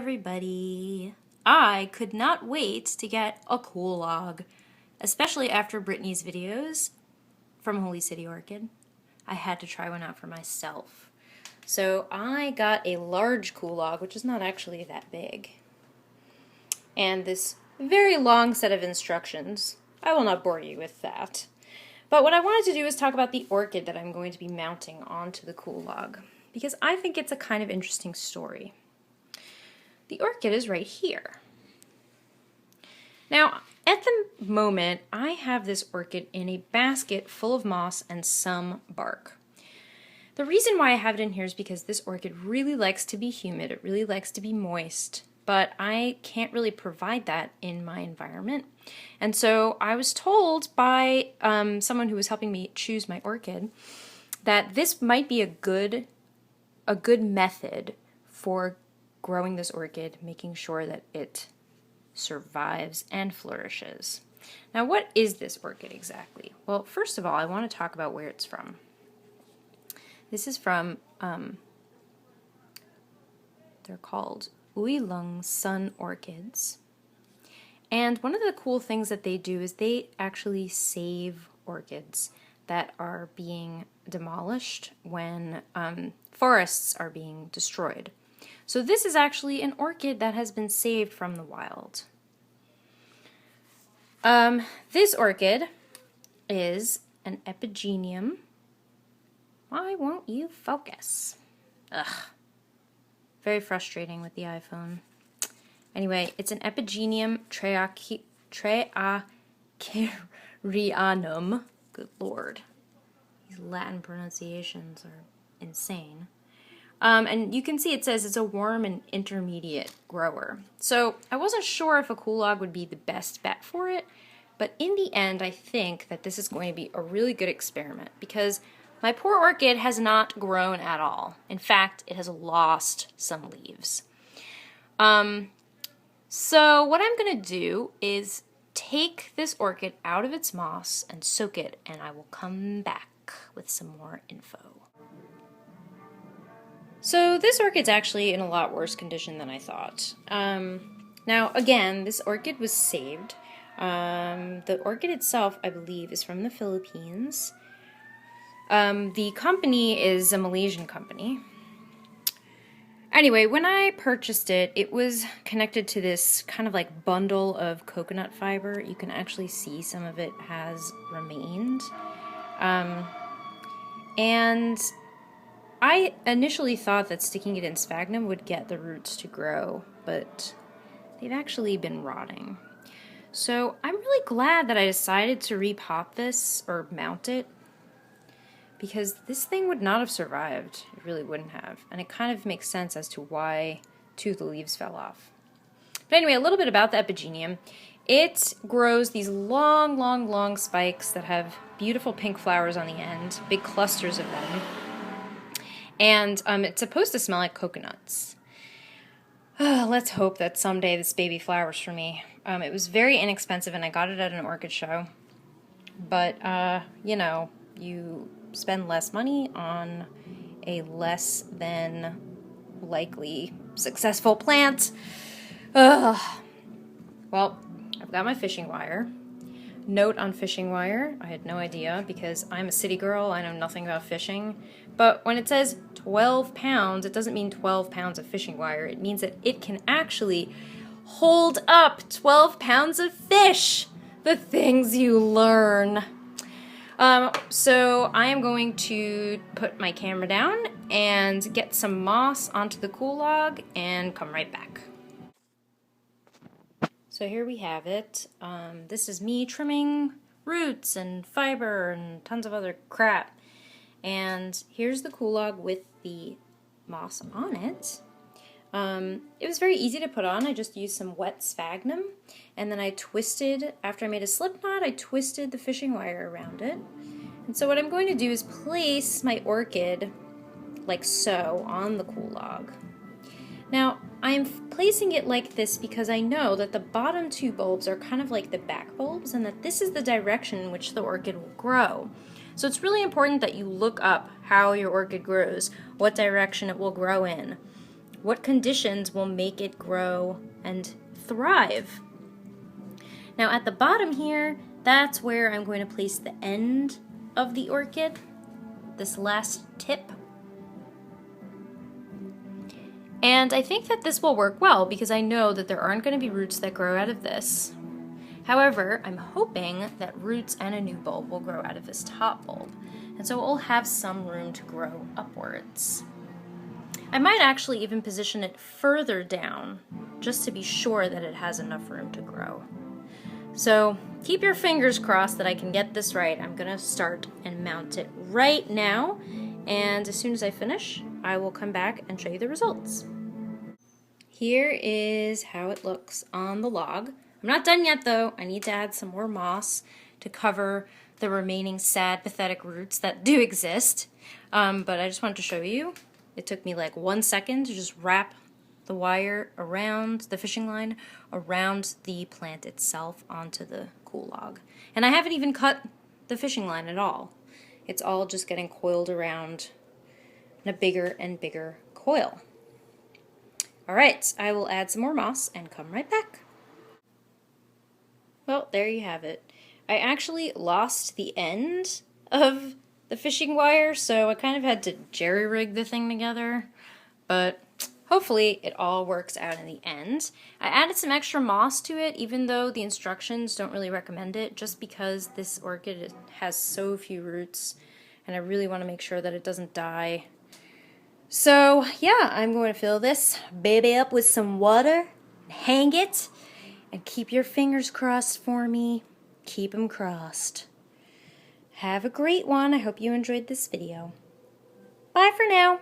everybody. I could not wait to get a Kool Log, especially after Brittany's videos from Holy City Orchid. I had to try one out for myself. So I got a large Kool Log, which is not actually that big, and this very long set of instructions. I will not bore you with that. But what I wanted to do is talk about the orchid that I'm going to be mounting onto the Kool Log, because I think it's a kind of interesting story. The orchid is right here. Now, at the moment, I have this orchid in a basket full of moss and some bark. The reason why I have it in here is because this orchid really likes to be humid, it really likes to be moist, but I can't really provide that in my environment. And so I was told by someone who was helping me choose my orchid that this might be a good method for growing this orchid, making sure that it survives and flourishes. Now, what is this orchid exactly? Well, first of all, I want to talk about where it's from. This is from, they're called Oolong sun orchids. And one of the cool things that they do is they actually save orchids that are being demolished when forests are being destroyed. So this is actually an orchid that has been saved from the wild. This orchid is an Epigeneium. Why won't you focus? Ugh. Very frustrating with the iPhone. Anyway, it's an Epigeneium Treacherianum. Good Lord. These Latin pronunciations are insane. And you can see it says it's a warm and intermediate grower. So I wasn't sure if a Kool Log would be the best bet for it, but in the end I think that this is going to be a really good experiment because my poor orchid has not grown at all. In fact, it has lost some leaves. So what I'm going to do is take this orchid out of its moss and soak it, and I will come back with some more info. So this orchid's actually in a lot worse condition than I thought. Now, again, this orchid was saved. The orchid itself, I believe, is from the Philippines. The company is a Malaysian company. Anyway, when I purchased it, it was connected to this kind of like bundle of coconut fiber. You can actually see some of it has remained. And I initially thought that sticking it in sphagnum would get the roots to grow, but they've actually been rotting. So I'm really glad that I decided to repot this, or mount it, because this thing would not have survived. It really wouldn't have. And it kind of makes sense as to why two of the leaves fell off. But anyway, a little bit about the Epigeneium. It grows these long, long, long spikes that have beautiful pink flowers on the end, big clusters of them. And it's supposed to smell like coconuts. Let's hope that someday this baby flowers for me. It was very inexpensive and I got it at an orchid show. But, you know, you spend less money on a less than likely successful plant. Well, I've got my fishing wire. Note on fishing wire, I had no idea because I'm a city girl, I know nothing about fishing. But when it says 12 pounds, it doesn't mean 12 pounds of fishing wire. It means that it can actually hold up 12 pounds of fish. The things you learn. So I am going to put my camera down and get some moss onto the Kool Log and come right back. So here we have it. This is me trimming roots and fiber and tons of other crap. And here's the Kool Log with the moss on it. It was very easy to put on. I just used some wet sphagnum, and then I twisted, after I made a slip knot, I twisted the fishing wire around it. And so what I'm going to do is place my orchid, like so, on the Kool Log. Now, I am placing it like this because I know that the bottom two bulbs are kind of like the back bulbs, and that this is the direction in which the orchid will grow. So it's really important that you look up how your orchid grows, what direction it will grow in. what conditions will make it grow and thrive. Now at the bottom here, that's where I'm going to place the end of the orchid, this last tip. And I think that this will work well because I know that there aren't going to be roots that grow out of this. However, I'm hoping that roots and a new bulb will grow out of this top bulb, and so it will have some room to grow upwards. I might actually even position it further down just to be sure that it has enough room to grow. So keep your fingers crossed that I can get this right. I'm going to start and mount it right now, and as soon as I finish, I will come back and show you the results. Here is how it looks on the log. I'm not done yet though. I need to add some more moss to cover the remaining sad, pathetic roots that do exist. But I just wanted to show you. It took me like 1 second to just wrap the wire around the fishing line, around the plant itself onto the Kool Log. And I haven't even cut the fishing line at all. It's all just getting coiled around in a bigger and bigger coil. Alright, I will add some more moss and come right back. Well, there you have it. I actually lost the end of the fishing wire, so I kind of had to jerry-rig the thing together, but hopefully it all works out in the end. I added some extra moss to it, even though the instructions don't really recommend it, just because this orchid has so few roots, and I really want to make sure that it doesn't die. So, yeah, I'm going to fill this baby up with some water, hang it, and keep your fingers crossed for me. Keep them crossed. Have a great one. I hope you enjoyed this video. Bye for now.